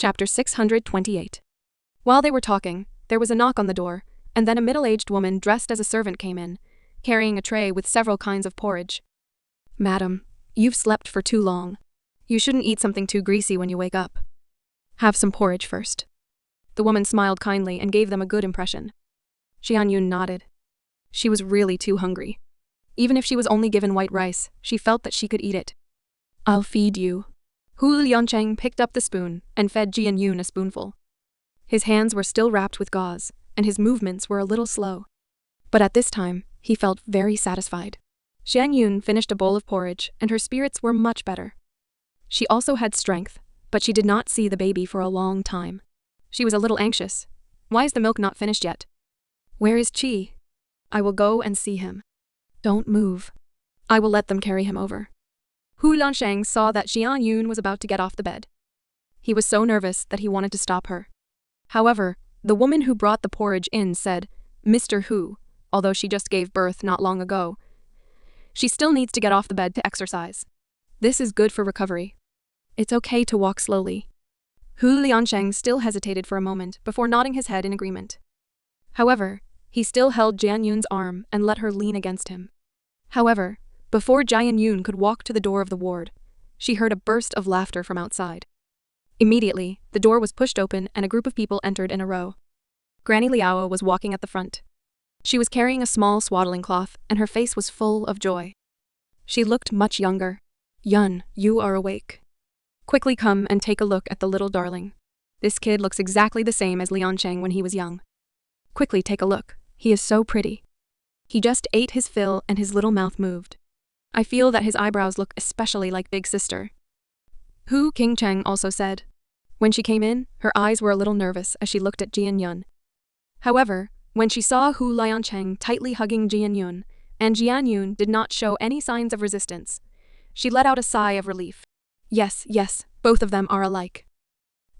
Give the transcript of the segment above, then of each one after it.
Chapter 628. While they were talking, there was a knock on the door, and then a middle-aged woman dressed as a servant came in, carrying a tray with several kinds of porridge. "Madam, you've slept for too long. You shouldn't eat something too greasy when you wake up. Have some porridge first." The woman smiled kindly and gave them a good impression. Jianyun nodded. She was really too hungry. Even if she was only given white rice, she felt that she could eat it. "I'll feed you." Hu Liancheng picked up the spoon and fed Jianyun a spoonful. His hands were still wrapped with gauze, and his movements were a little slow. But at this time, he felt very satisfied. Jianyun finished a bowl of porridge, and her spirits were much better. She also had strength, but she did not see the baby for a long time. She was a little anxious. Why is the milk not finished yet? Where is Qi? I will go and see him. Don't move. I will let them carry him over. Hu Liancheng saw that Jianyun was about to get off the bed. He was so nervous that he wanted to stop her. However, the woman who brought the porridge in said, "Mr. Hu, although she just gave birth not long ago, she still needs to get off the bed to exercise. This is good for recovery. It's okay to walk slowly." Hu Liancheng still hesitated for a moment before nodding his head in agreement. However, he still held Jianyun's arm and let her lean against him. However, before Jianyun could walk to the door of the ward, she heard a burst of laughter from outside. Immediately, the door was pushed open and a group of people entered in a row. Granny Liao was walking at the front. She was carrying a small swaddling cloth, and her face was full of joy. She looked much younger. "Yun, you are awake. Quickly come and take a look at the little darling. This kid looks exactly the same as Liancheng when he was young. Quickly take a look, he is so pretty. He just ate his fill and his little mouth moved. I feel that his eyebrows look especially like Big Sister." Hu Qingcheng also said. When she came in, her eyes were a little nervous as she looked at Jianyun. However, when she saw Hu Liancheng tightly hugging Jianyun, and Jianyun did not show any signs of resistance, she let out a sigh of relief. Yes, both of them are alike.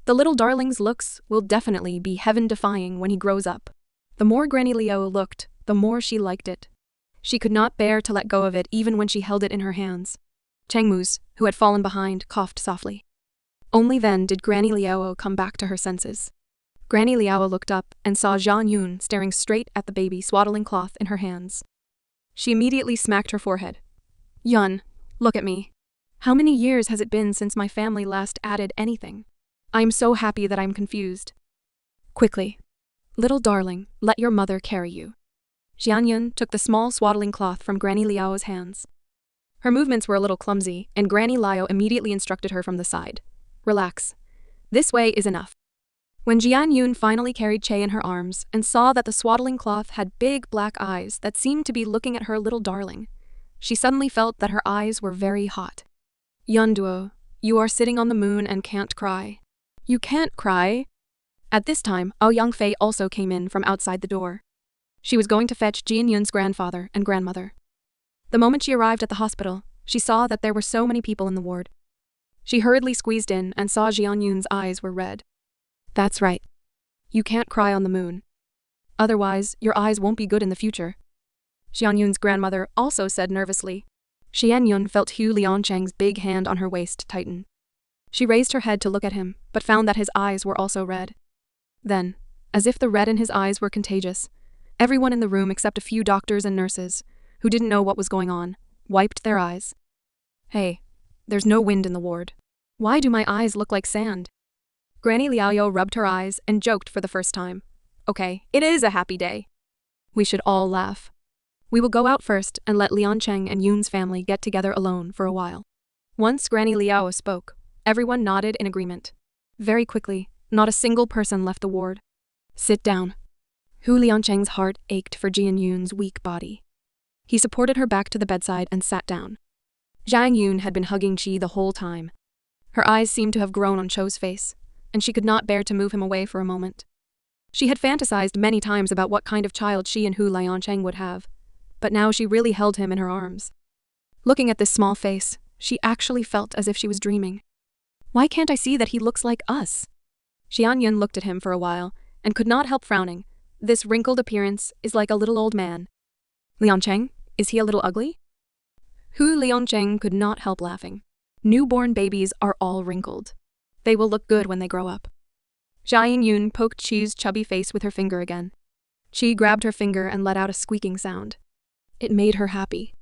The little darling's looks will definitely be heaven-defying when he grows up. The more Granny Liao looked, the more she liked it. She could not bear to let go of it even when she held it in her hands. Chengmu's, who had fallen behind, coughed softly. Only then did Granny Liao come back to her senses. Granny Liao looked up and saw Jianyun staring straight at the baby swaddling cloth in her hands. She immediately smacked her forehead. "Yun, look at me. How many years has it been since my family last added anything? I am so happy that I'm confused. Quickly. Little darling, let your mother carry you." Jianyun took the small swaddling cloth from Granny Liao's hands. Her movements were a little clumsy, and Granny Liao immediately instructed her from the side. "Relax. This way is enough." When Jianyun finally carried Che in her arms and saw that the swaddling cloth had big black eyes that seemed to be looking at her little darling, she suddenly felt that her eyes were very hot. "Yunduo, you are sitting on the moon and can't cry. You can't cry." At this time, Ouyang Fei also came in from outside the door. She was going to fetch Jianyun's grandfather and grandmother. The moment she arrived at the hospital, she saw that there were so many people in the ward. She hurriedly squeezed in and saw Jianyun's eyes were red. "That's right. You can't cry on the moon. Otherwise, your eyes won't be good in the future." Jianyun's grandmother also said nervously. Jianyun felt Hu Liancheng's big hand on her waist tighten. She raised her head to look at him, but found that his eyes were also red. Then, as if the red in his eyes were contagious, everyone in the room except a few doctors and nurses, who didn't know what was going on, wiped their eyes. "Hey, there's no wind in the ward. Why do my eyes look like sand?" Granny Liao rubbed her eyes and joked for the first time. "Okay, it is a happy day. We should all laugh. We will go out first and let Liancheng and Yun's family get together alone for a while." Once Granny Liao spoke, everyone nodded in agreement. Very quickly, not a single person left the ward. "Sit down." Hu Liancheng's heart ached for Jianyun's weak body. He supported her back to the bedside and sat down. Jianyun had been hugging Qi the whole time. Her eyes seemed to have grown on Cho's face, and she could not bear to move him away for a moment. She had fantasized many times about what kind of child she and Hu Liancheng would have, but now she really held him in her arms. Looking at this small face, she actually felt as if she was dreaming. Why can't I see that he looks like us? Jianyun looked at him for a while, and could not help frowning. This wrinkled appearance is like a little old man. Liancheng, is he a little ugly? Hu Liancheng could not help laughing. Newborn babies are all wrinkled. They will look good when they grow up. Jian Yun poked Chi's chubby face with her finger again. Chi grabbed her finger and let out a squeaking sound. It made her happy.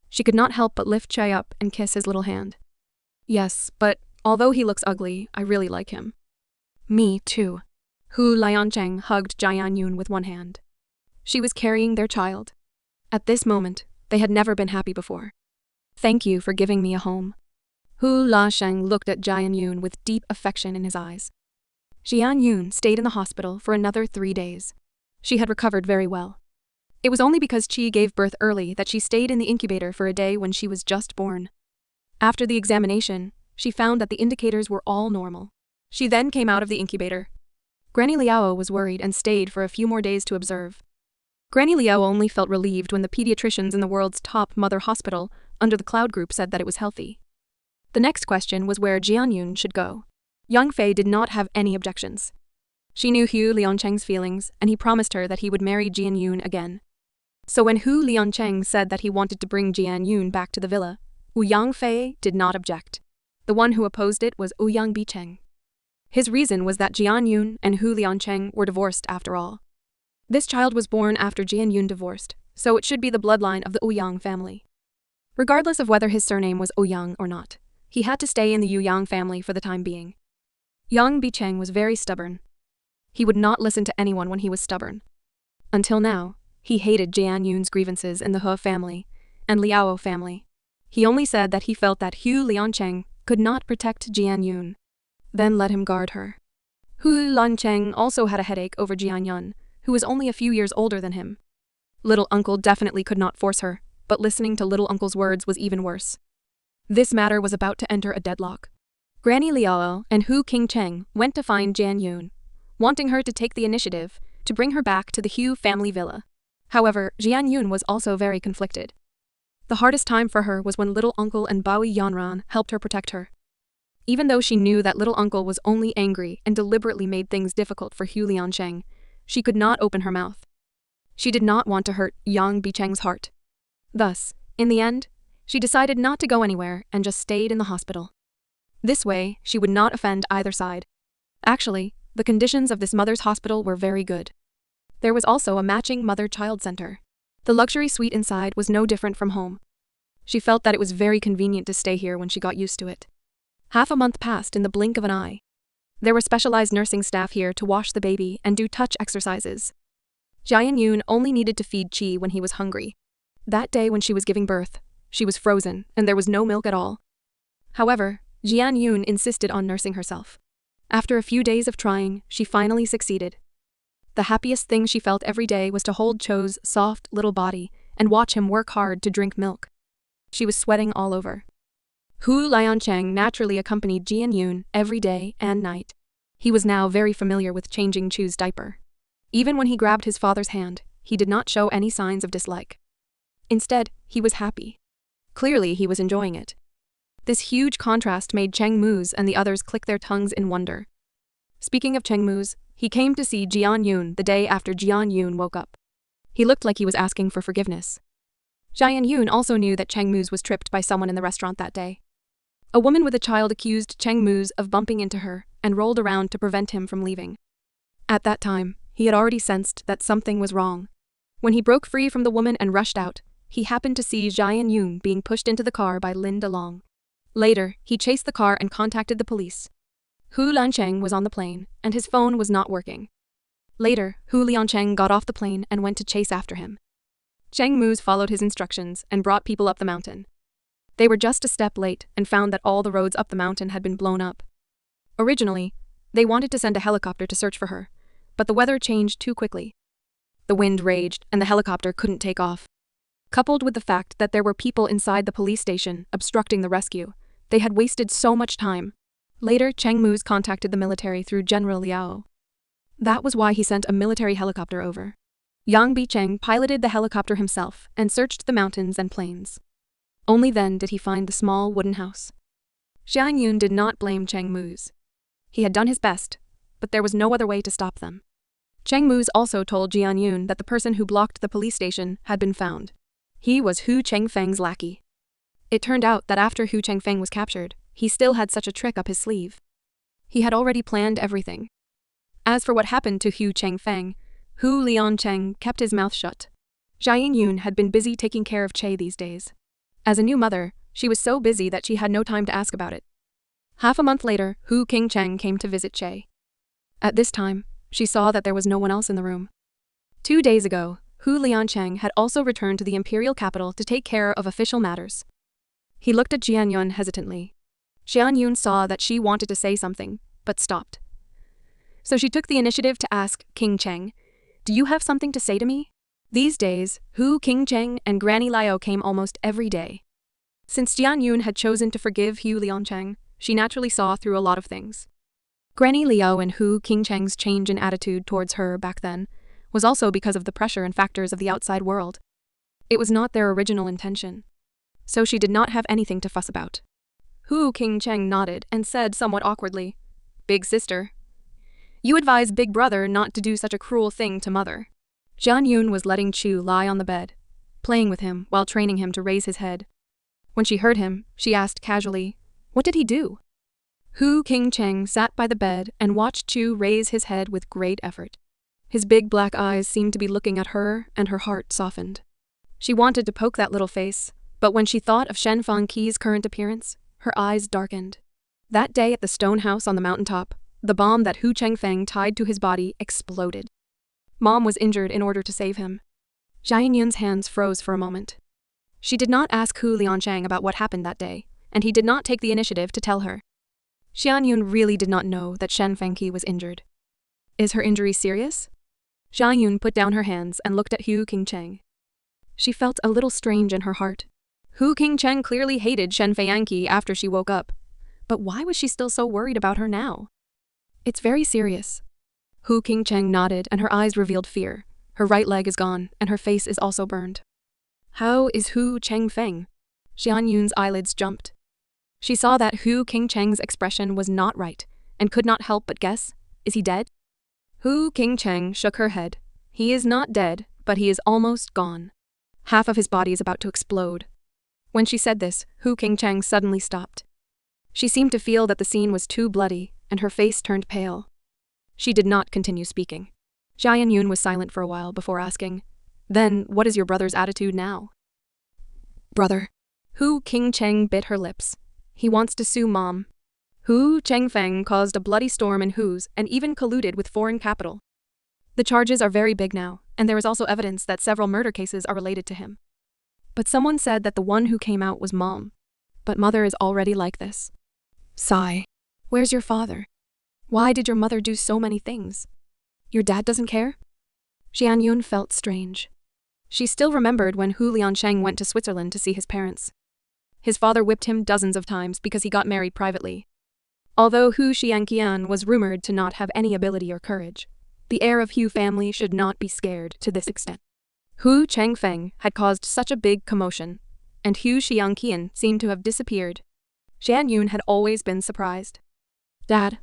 She could not help but lift Chi up and kiss his little hand. Yes, but although he looks ugly, I really like him. Me too. Hu Liancheng hugged Jian Yun with one hand. She was carrying their child. At this moment, they had never been happy before. Thank you for giving me a home. Hu Liancheng looked at Jian Yun with deep affection in his eyes. Jian Yun stayed in the hospital for another 3 days. She had recovered very well. It was only because Chi gave birth early that she stayed in the incubator for a day when she was just born. After the examination, she found that the indicators were all normal. She then came out of the incubator. Granny Liao was worried and stayed for a few more days to observe. Granny Liao only felt relieved when the pediatricians in the world's top mother hospital under the Cloud Group said that it was healthy. The next question was where Jian Yun should go. Young Fei did not have any objections. She knew Hu Liancheng's feelings, and he promised her that he would marry Jian Yun again. So when Hu Liancheng said that he wanted to bring Jian Yun back to the villa, Yang Fei did not object. The one who opposed it was Yang Bicheng. His reason was that Jian Yun and Hu Liancheng were divorced after all. This child was born after Jian Yun divorced, so it should be the bloodline of the Yang family. Regardless of whether his surname was Yang or not, he had to stay in the Yang family for the time being. Yang Bicheng was very stubborn. He would not listen to anyone when he was stubborn. Until now, he hated Jian Yun's grievances in the He family and Liao family. He only said that he felt that Hu Liancheng could not protect Jian Yun. Then let him guard her. Hu Liancheng also had a headache over Jian Yun, who was only a few years older than him. Little uncle definitely could not force her, but listening to little uncle's words was even worse. This matter was about to enter a deadlock. Granny Liao and Hu Qingcheng went to find Jian Yun, wanting her to take the initiative to bring her back to the Hu family villa. However, Jian Yun was also very conflicted. The hardest time for her was when little uncle and Baoi Yanran helped her protect her. Even though she knew that little uncle was only angry and deliberately made things difficult for Hu Liancheng, she could not open her mouth. She did not want to hurt Yang Bicheng's heart. Thus, in the end, she decided not to go anywhere and just stayed in the hospital. This way, she would not offend either side. Actually, the conditions of this mother's hospital were very good. There was also a matching mother-child center. The luxury suite inside was no different from home. She felt that it was very convenient to stay here when she got used to it. Half a month passed in the blink of an eye. There were specialized nursing staff here to wash the baby and do touch exercises. Jian Yun only needed to feed Chi when he was hungry. That day when she was giving birth, she was frozen and there was no milk at all. However, Jian Yun insisted on nursing herself. After a few days of trying, she finally succeeded. The happiest thing she felt every day was to hold Cho's soft little body and watch him work hard to drink milk. She was sweating all over. Hu Liancheng naturally accompanied Jian Yun every day and night. He was now very familiar with changing Chu's diaper. Even when he grabbed his father's hand, he did not show any signs of dislike. Instead, he was happy. Clearly, he was enjoying it. This huge contrast made Cheng Mu's and the others click their tongues in wonder. Speaking of Cheng Mu's, he came to see Jian Yun the day after Jian Yun woke up. He looked like he was asking for forgiveness. Jian Yun also knew that Cheng Mu's was tripped by someone in the restaurant that day. A woman with a child accused Cheng Mu's of bumping into her and rolled around to prevent him from leaving. At that time, he had already sensed that something was wrong. When he broke free from the woman and rushed out, he happened to see Jian Yun being pushed into the car by Lin DeLong. Later, he chased the car and contacted the police. Hu Liancheng was on the plane, and his phone was not working. Later, Hu Liancheng got off the plane and went to chase after him. Cheng Mu's followed his instructions and brought people up the mountain. They were just a step late and found that all the roads up the mountain had been blown up. Originally, they wanted to send a helicopter to search for her, but the weather changed too quickly. The wind raged and the helicopter couldn't take off. Coupled with the fact that there were people inside the police station obstructing the rescue, they had wasted so much time. Later, Cheng Mu's contacted the military through General Liao. That was why he sent a military helicopter over. Yang Bicheng piloted the helicopter himself and searched the mountains and plains. Only then did he find the small wooden house. Jian Yun did not blame Cheng Mu's. He had done his best, but there was no other way to stop them. Cheng Mu's also told Jian Yun that the person who blocked the police station had been found. He was Hu Chengfeng's lackey. It turned out that after Hu Chengfeng was captured, he still had such a trick up his sleeve. He had already planned everything. As for what happened to Hu Chengfeng, Hu Liancheng kept his mouth shut. Jia Yun had been busy taking care of Che these days. As a new mother, she was so busy that she had no time to ask about it. Half a month later, Hu Qingcheng came to visit Che. At this time, she saw that there was no one else in the room. 2 days ago, Hu Liancheng had also returned to the imperial capital to take care of official matters. He looked at Jian Yun hesitantly. Jian Yun saw that she wanted to say something, but stopped. So she took the initiative to ask King Cheng, "Do you have something to say to me?" These days, Hu Qingcheng and Granny Liao came almost every day. Since Jian Yun had chosen to forgive Hu Liancheng, she naturally saw through a lot of things. Granny Liao and Hu Qingcheng's change in attitude towards her back then was also because of the pressure and factors of the outside world. It was not their original intention. So she did not have anything to fuss about. Hu Qingcheng nodded and said somewhat awkwardly, "Big sister, you advise big brother not to do such a cruel thing to mother." Jian Yun was letting Chu lie on the bed, playing with him while training him to raise his head. When she heard him, she asked casually, "What did he do?" Hu Qingcheng sat by the bed and watched Chu raise his head with great effort. His big black eyes seemed to be looking at her, and her heart softened. She wanted to poke that little face, but when she thought of Shen Fangqi's current appearance, her eyes darkened. That day at the stone house on the mountaintop, the bomb that Hu Chengfeng tied to his body exploded. Mom was injured in order to save him. Jian Yun's hands froze for a moment. She did not ask Hu Liancheng about what happened that day, and he did not take the initiative to tell her. Jian Yun really did not know that Shen Fangqi was injured. Is her injury serious? Jian Yun put down her hands and looked at Hu Qingcheng. She felt a little strange in her heart. Hu Qingcheng clearly hated Shen Fangqi after she woke up. But why was she still so worried about her now? It's very serious. Hu Qingcheng nodded and her eyes revealed fear. Her right leg is gone and her face is also burned. How is Hu Chengfeng? Jian Yun's eyelids jumped. She saw that Hu Qingcheng's expression was not right and could not help but guess, is he dead? Hu Qingcheng shook her head. He is not dead, but he is almost gone. Half of his body is about to explode. When she said this, Hu Qingcheng suddenly stopped. She seemed to feel that the scene was too bloody, and her face turned pale. She did not continue speaking. Jian Yun was silent for a while before asking, "Then, what is your brother's attitude now?" "Brother." Hu Qingcheng bit her lips. "He wants to sue Mom." Hu Chengfeng caused a bloody storm in Hu's and even colluded with foreign capital. The charges are very big now, and there is also evidence that several murder cases are related to him. But someone said that the one who came out was Mom. But Mother is already like this. Sigh. Where's your father? Why did your mother do so many things? Your dad doesn't care? Jian Yun felt strange. She still remembered when Hu Liancheng went to Switzerland to see his parents. His father whipped him dozens of times because he got married privately. Although Hu Xianqian was rumored to not have any ability or courage, the heir of Hu family should not be scared to this extent. Hu Chengfeng had caused such a big commotion, and Hu Xianqian seemed to have disappeared. Jian Yun had always been surprised. Dad.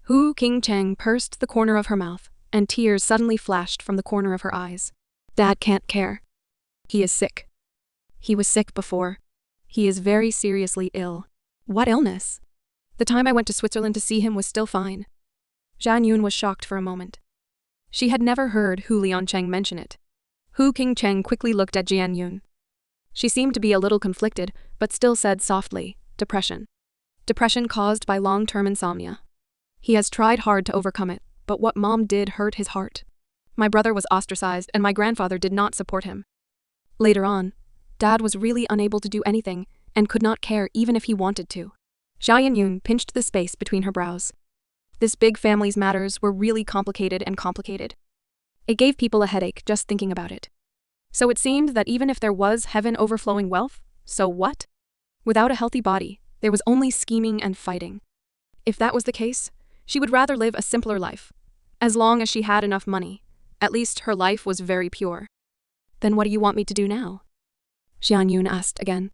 Hu Qingcheng pursed the corner of her mouth, and tears suddenly flashed from the corner of her eyes. Dad can't care. He is sick. He was sick before. He is very seriously ill. What illness? The time I went to Switzerland to see him was still fine. Jian Yun was shocked for a moment. She had never heard Hu Liancheng mention it. Hu Qingcheng quickly looked at Jian Yun. She seemed to be a little conflicted, but still said softly, depression. Depression caused by long-term insomnia. He has tried hard to overcome it, but what Mom did hurt his heart. My brother was ostracized and my grandfather did not support him. Later on, Dad was really unable to do anything and could not care even if he wanted to. Jian Yun pinched the space between her brows. This big family's matters were really complicated. It gave people a headache just thinking about it. So it seemed that even if there was heaven overflowing wealth, so what? Without a healthy body, there was only scheming and fighting. If that was the case, she would rather live a simpler life. As long as she had enough money, at least her life was very pure. Then what do you want me to do now? Jian Yun asked again.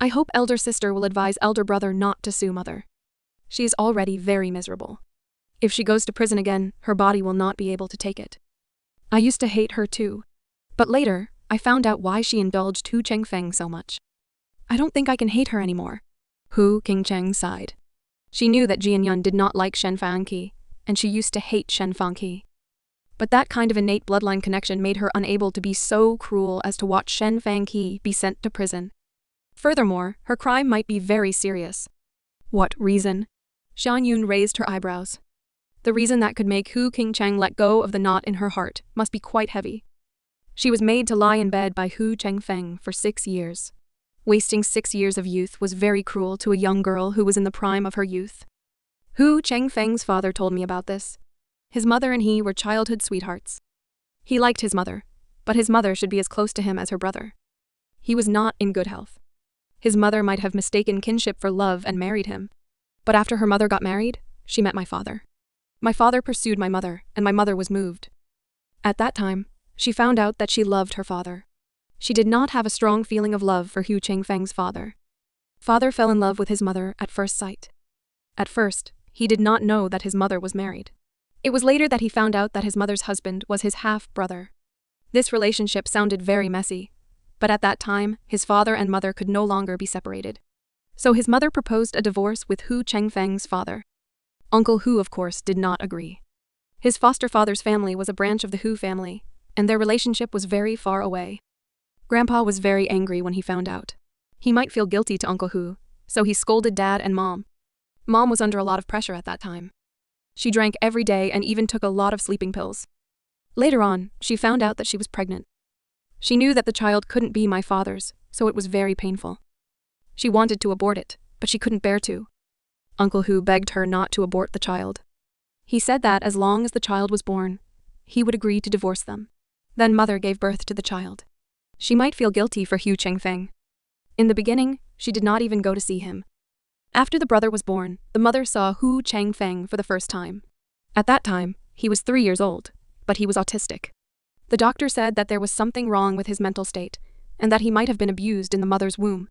I hope elder sister will advise elder brother not to sue mother. She is already very miserable. If she goes to prison again, her body will not be able to take it. I used to hate her too. But later, I found out why she indulged Hu Chengfeng so much. I don't think I can hate her anymore. Hu Qingcheng sighed. She knew that Jian Yun did not like Shen Fangqi, and she used to hate Shen Fangqi. But that kind of innate bloodline connection made her unable to be so cruel as to watch Shen Fangqi be sent to prison. Furthermore, her crime might be very serious. What reason? Xian Yun raised her eyebrows. The reason that could make Hu Qingcheng let go of the knot in her heart must be quite heavy. She was made to lie in bed by Hu Chengfeng for 6 years. Wasting 6 years of youth was very cruel to a young girl who was in the prime of her youth. Hu Chengfeng's father told me about this. His mother and he were childhood sweethearts. He liked his mother, but his mother should be as close to him as her brother. He was not in good health. His mother might have mistaken kinship for love and married him. But after her mother got married, she met my father. My father pursued my mother, and my mother was moved. At that time, she found out that she loved her father. She did not have a strong feeling of love for Hu Chengfeng's father. Father fell in love with his mother at first sight. At first, he did not know that his mother was married. It was later that he found out that his mother's husband was his half-brother. This relationship sounded very messy, but at that time, his father and mother could no longer be separated. So his mother proposed a divorce with Hu Chengfeng's father. Uncle Hu, of course, did not agree. His foster father's family was a branch of the Hu family, and their relationship was very far away. Grandpa was very angry when he found out. He might feel guilty to Uncle Hu, so he scolded Dad and Mom. Mom was under a lot of pressure at that time. She drank every day and even took a lot of sleeping pills. Later on, she found out that she was pregnant. She knew that the child couldn't be my father's, so it was very painful. She wanted to abort it, but she couldn't bear to. Uncle Hu begged her not to abort the child. He said that as long as the child was born, he would agree to divorce them. Then Mother gave birth to the child. She might feel guilty for Hu Chengfeng. In the beginning, she did not even go to see him. After the brother was born, the mother saw Hu Chengfeng for the first time. At that time, he was 3 years old, but he was autistic. The doctor said that there was something wrong with his mental state, and that he might have been abused in the mother's womb.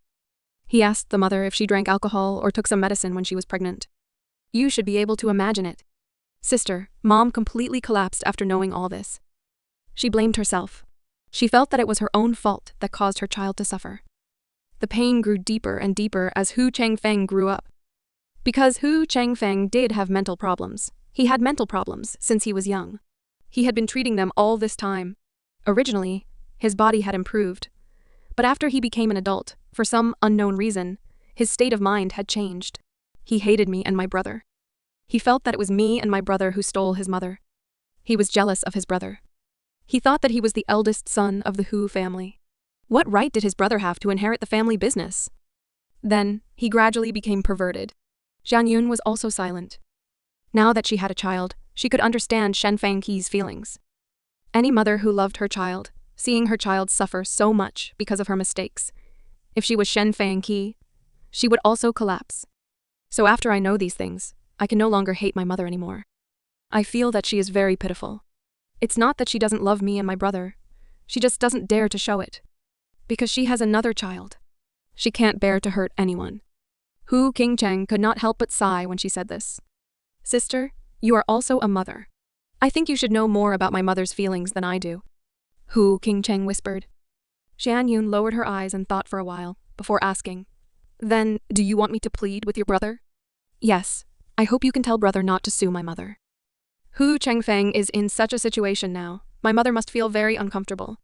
He asked the mother if she drank alcohol or took some medicine when she was pregnant. You should be able to imagine it. Sister, Mom completely collapsed after knowing all this. She blamed herself. She felt that it was her own fault that caused her child to suffer. The pain grew deeper and deeper as Hu Chengfeng grew up. Because Hu Chengfeng did have mental problems. He had mental problems since he was young. He had been treating them all this time. Originally, his body had improved. But after he became an adult, for some unknown reason, his state of mind had changed. He hated me and my brother. He felt that it was me and my brother who stole his mother. He was jealous of his brother. He thought that he was the eldest son of the Hu family. What right did his brother have to inherit the family business? Then, he gradually became perverted. Xian Yun was also silent. Now that she had a child, she could understand Shen Fangqi's feelings. Any mother who loved her child, seeing her child suffer so much because of her mistakes, if she was Shen Fangqi, she would also collapse. So after I know these things, I can no longer hate my mother anymore. I feel that she is very pitiful. It's not that she doesn't love me and my brother. She just doesn't dare to show it. Because she has another child. She can't bear to hurt anyone. Hu Qingcheng could not help but sigh when she said this. Sister, you are also a mother. I think you should know more about my mother's feelings than I do. Hu Qingcheng whispered. Xian Yun lowered her eyes and thought for a while, before asking, Then, do you want me to plead with your brother? Yes, I hope you can tell brother not to sue my mother. Hu Chengfeng is in such a situation now, my mother must feel very uncomfortable.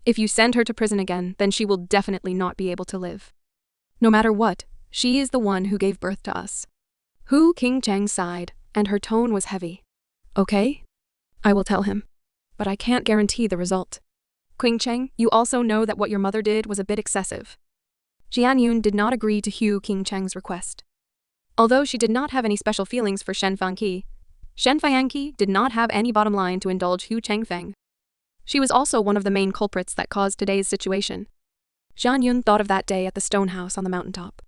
If you send her to prison again, then she will definitely not be able to live. No matter what, she is the one who gave birth to us. Hu Qingcheng sighed, and her tone was heavy. Okay? I will tell him. But I can't guarantee the result. Qingcheng, you also know that what your mother did was a bit excessive. Xian Yun did not agree to Hu Qingcheng's request. Although she did not have any special feelings for Shen Fangqi did not have any bottom line to indulge Hu Chengfeng. She was also one of the main culprits that caused today's situation. Xian Yun thought of that day at the stone house on the mountaintop.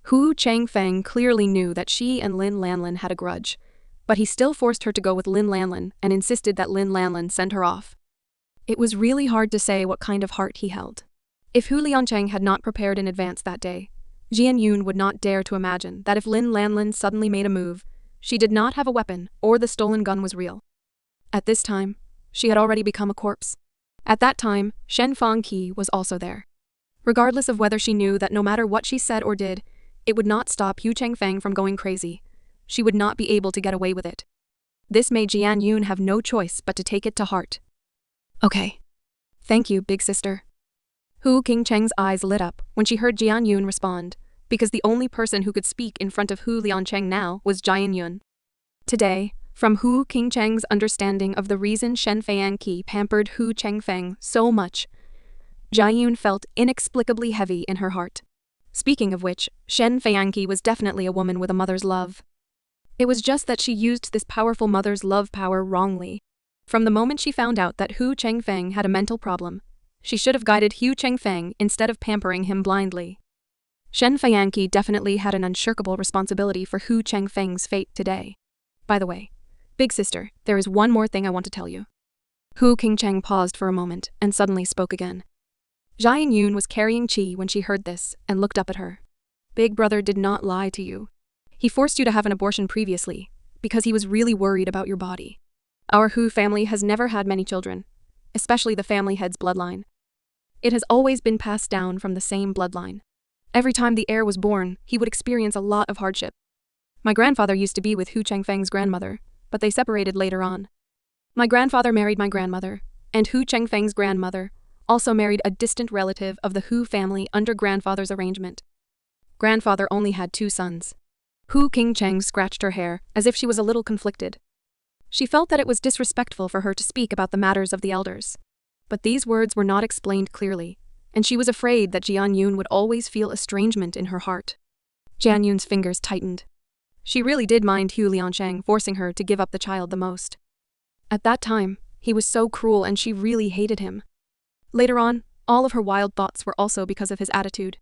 Hu Chengfeng clearly knew that she and Lin Lanlin had a grudge, but he still forced her to go with Lin Lanlin and insisted that Lin Lanlin send her off. It was really hard to say what kind of heart he held. If Hu Liancheng had not prepared in advance that day, Xian Yun would not dare to imagine that if Lin Lanlin suddenly made a move, she did not have a weapon or the stolen gun was real. At this time, she had already become a corpse. At that time, Shen Fangqi was also there. Regardless of whether she knew that no matter what she said or did, it would not stop Hu Chengfeng from going crazy. She would not be able to get away with it. This made Jian Yun have no choice but to take it to heart. Okay. Thank you, big sister. Hu Qingcheng's eyes lit up when she heard Jian Yun respond, because the only person who could speak in front of Hu Liancheng now was Jian Yun. Today, from Hu Qingcheng's understanding of the reason Shen Feiangqi pampered Hu Chengfeng so much, Jian Yun felt inexplicably heavy in her heart. Speaking of which, Shen Feiangqi was definitely a woman with a mother's love. It was just that she used this powerful mother's love power wrongly. From the moment she found out that Hu Chengfeng had a mental problem, she should have guided Hu Chengfeng instead of pampering him blindly. Shen Feiangqi definitely had an unshirkable responsibility for Hu Chengfeng's fate today. By the way, big sister, there is one more thing I want to tell you. Hu Qingcheng paused for a moment and suddenly spoke again. Jian Yun was carrying Qi when she heard this and looked up at her. Big brother did not lie to you. He forced you to have an abortion previously because he was really worried about your body. Our Hu family has never had many children, especially the family head's bloodline. It has always been passed down from the same bloodline. Every time the heir was born, he would experience a lot of hardship. My grandfather used to be with Hu Chengfeng's grandmother, but they separated later on. My grandfather married my grandmother, and Hu Chengfeng's grandmother also married a distant relative of the Hu family under grandfather's arrangement. Grandfather only had 2 sons. Hu Qingcheng scratched her hair as if she was a little conflicted. She felt that it was disrespectful for her to speak about the matters of the elders. But these words were not explained clearly, and she was afraid that Jian Yun would always feel estrangement in her heart. Jian Yun's fingers tightened. She really did mind Hu Liancheng forcing her to give up the child the most. At that time, he was so cruel and she really hated him. Later on, all of her wild thoughts were also because of his attitude.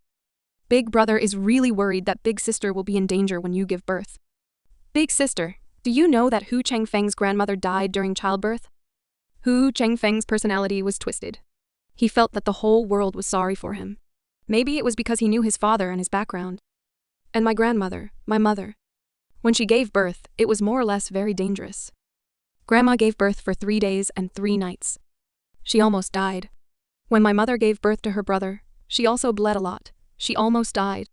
Big brother is really worried that big sister will be in danger when you give birth. Big sister, do you know that Hu Chengfeng's grandmother died during childbirth? Hu Chengfeng's personality was twisted. He felt that the whole world was sorry for him. Maybe it was because he knew his father and his background. And my grandmother, my mother. When she gave birth, it was more or less very dangerous. Grandma gave birth for 3 days and 3 nights. She almost died. When my mother gave birth to her brother, she also bled a lot. She almost died.